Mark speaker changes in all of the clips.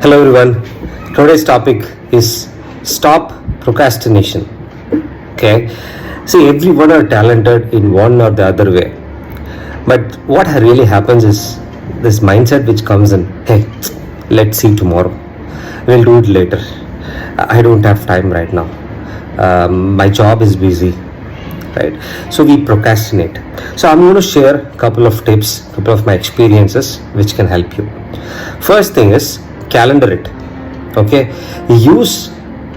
Speaker 1: Hello everyone. Today's topic is stop procrastination. Okay. See, everyone are talented in one or the other way. But what really happens is this mindset which comes in, hey, let's see tomorrow. We'll do it later. I don't have time right now. My job is busy. Right? So we procrastinate. So I'm going to share a couple of tips, couple of my experiences which can help you. First thing is calendar it. Okay, use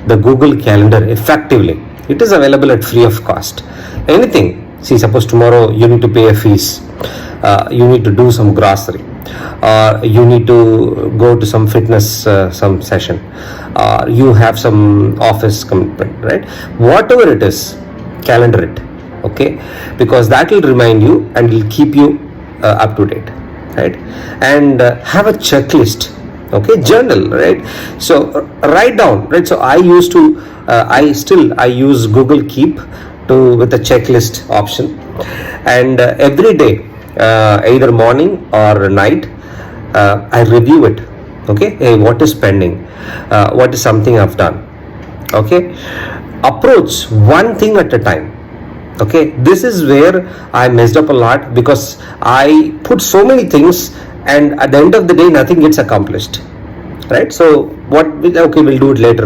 Speaker 1: the Google Calendar effectively. It is available at free of cost. Anything. See, suppose tomorrow you need to pay a fees, you need to do some grocery, or you need to go to some fitness some session, or you have some office commitment, right? Whatever it is, calendar it. Okay, because that will remind you and will keep you up to date, right? And have a checklist. Okay, journal, right? So write down, right? So I used to I use Google Keep to with a checklist option, and every day, either morning or night, I review it. Okay, hey, what is pending, what is something I've done. Okay, approach one thing at a time. Okay, this is where I messed up a lot, because I put so many things and at the end of the day nothing gets accomplished, right? So okay, we'll do it later,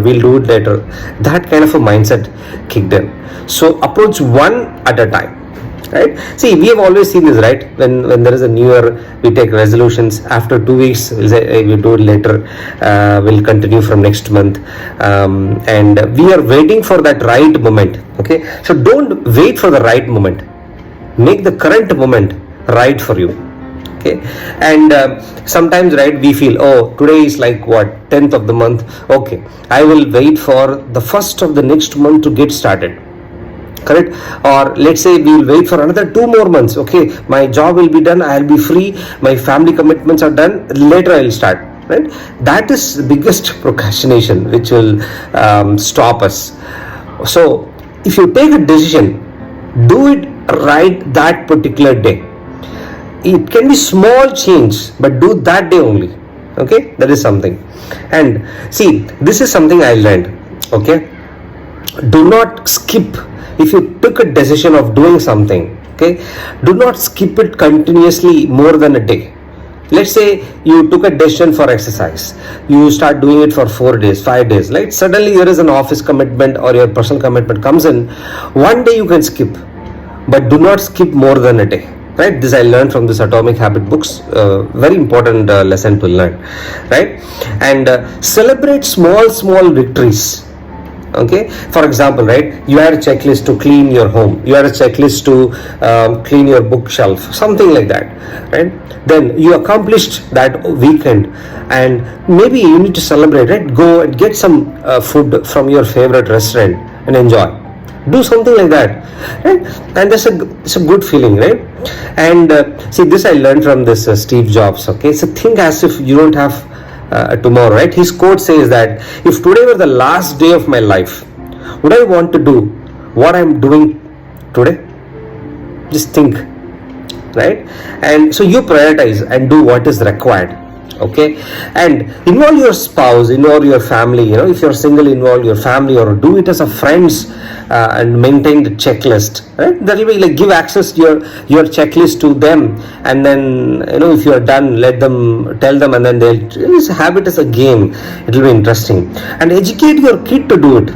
Speaker 1: that kind of a mindset kicked in. So approach one at a time, right? See, we have always seen this, right? When there is a new year, we take resolutions. After 2 weeks we'll say, hey, we'll do it later, we'll continue from next month, and we are waiting for that right moment. Okay, so don't wait for the right moment, make the current moment right for you. Okay, and sometimes, right, we feel, oh, today is like what, 10th of the month. Okay, I will wait for the first of the next month to get started, correct? Or let's say we will wait for another 2 more months. Okay, my job will be done, I'll be free, my family commitments are done, later I'll start, right? That is the biggest procrastination which will stop us. So if you take a decision, do it right that particular day. It can be small change, but do that day only. Okay, that is something. And see, this is something I learned. Okay, do not skip. If you took a decision of doing something, okay, do not skip it continuously more than a day. Let's say you took a decision for exercise, you start doing it for 4 days, 5 days, right? Suddenly there is an office commitment or your personal commitment comes in. One day you can skip, but do not skip more than a day. Right, this I learned from this Atomic Habit books. Very important lesson to learn, right? And celebrate small victories. Okay, for example, right, you had a checklist to clean your home, you had a checklist to clean your bookshelf, something like that, right? Then you accomplished that weekend, and maybe you need to celebrate, right? Go and get some food from your favorite restaurant and enjoy. Do something like that, right? And it's a good feeling, right? And see, this I learned from this Steve Jobs. Okay, so think as if you don't have tomorrow, right? His quote says that if today were the last day of my life, would I want to do what I'm doing today? Just think, right? And so you prioritize and do what is required. Okay, and involve your spouse, involve your family. You know, if you're single, involve your family, or do it as a friends, and maintain the checklist, right? That will be like, give access to your checklist to them, and then, you know, if you're done, let them tell them, and then they'll just have it as a game. It will be interesting, and educate your kid to do it.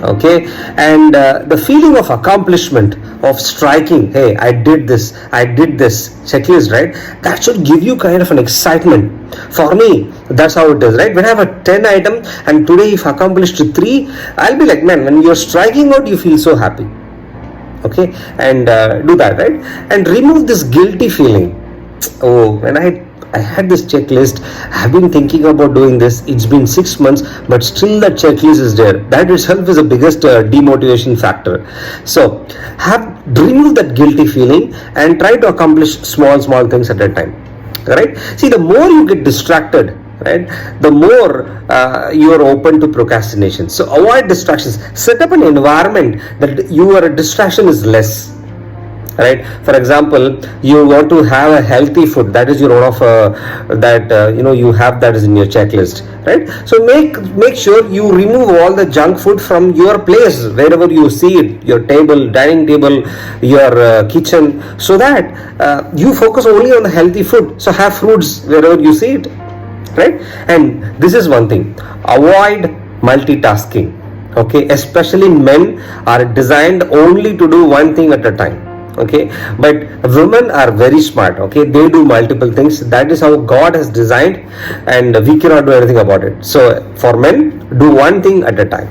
Speaker 1: Okay, and the feeling of accomplishment, of striking, hey, I did this checklist, right? That should give you kind of an excitement. For me, that's how it is, right? When I have a 10 item and today if accomplished 3, I'll be like, man, when you're striking out, you feel so happy. Okay, and do that, right? And remove this guilty feeling. Oh, when I had this checklist, I've been thinking about doing this, it's been 6 months, but still that checklist is there. That itself is the biggest demotivation factor. So remove that guilty feeling and try to accomplish small things at a time, right? See, the more you get distracted, right, the more you are open to procrastination. So avoid distractions. Set up an environment that your distraction is less, right? For example, you want to have a healthy food, that is your one of that you have, that is in your checklist, right? So make sure you remove all the junk food from your place, wherever you see it, your table, dining table, your kitchen, so that you focus only on the healthy food. So have fruits wherever you see it, right? And this is one thing, avoid multitasking. Okay, especially men are designed only to do one thing at a time. Okay, but women are very smart. Okay, they do multiple things. That is how God has designed, and we cannot do anything about it. So for men, do one thing at a time,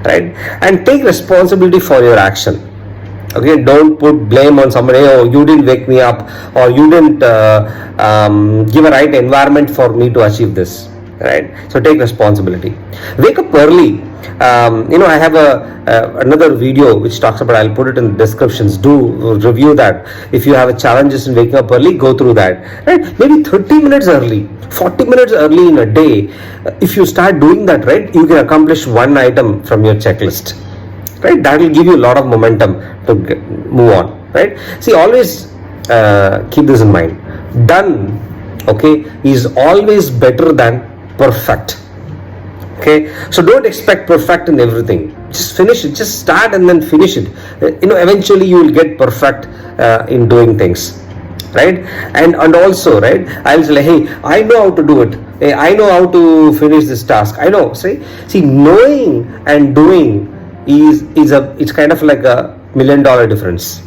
Speaker 1: right? And take responsibility for your action. Okay, don't put blame on somebody. Oh, you didn't wake me up, or you didn't give a right environment for me to achieve this, right? So take responsibility. Wake up early. I have another video which talks about, I'll put it in the descriptions, do review that. If you have a challenges in waking up early, go through that, right? Maybe 30 minutes early, 40 minutes early in a day. If you start doing that, right, you can accomplish one item from your checklist, right? That will give you a lot of momentum to move on, right? See, always keep this in mind. Done, okay, is always better than perfect. Okay, so don't expect perfect in everything. Just finish it. Just start and then finish it. Eventually you will get perfect in doing things, right? And also, right, I'll say, hey, I know how to do it. Hey, I know how to finish this task. I know. See, knowing and doing it's kind of like a $1 million difference.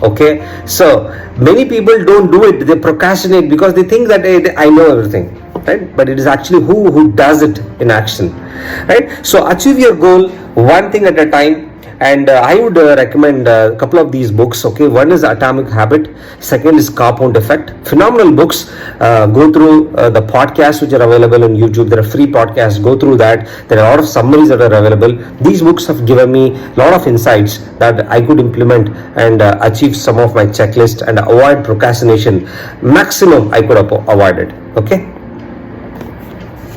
Speaker 1: Okay, so many people don't do it. They procrastinate because they think that, hey, I know everything, right? But it is actually who does it in action, right? So achieve your goal one thing at a time. And I would recommend a couple of these books. Okay, one is Atomic Habit, second is Compound Effect. Phenomenal books. Go through the podcasts which are available on YouTube. There are free podcasts. Go through that. There are a lot of summaries that are available. These books have given me a lot of insights that I could implement and achieve some of my checklist and avoid procrastination. Maximum I could avoid it. Okay.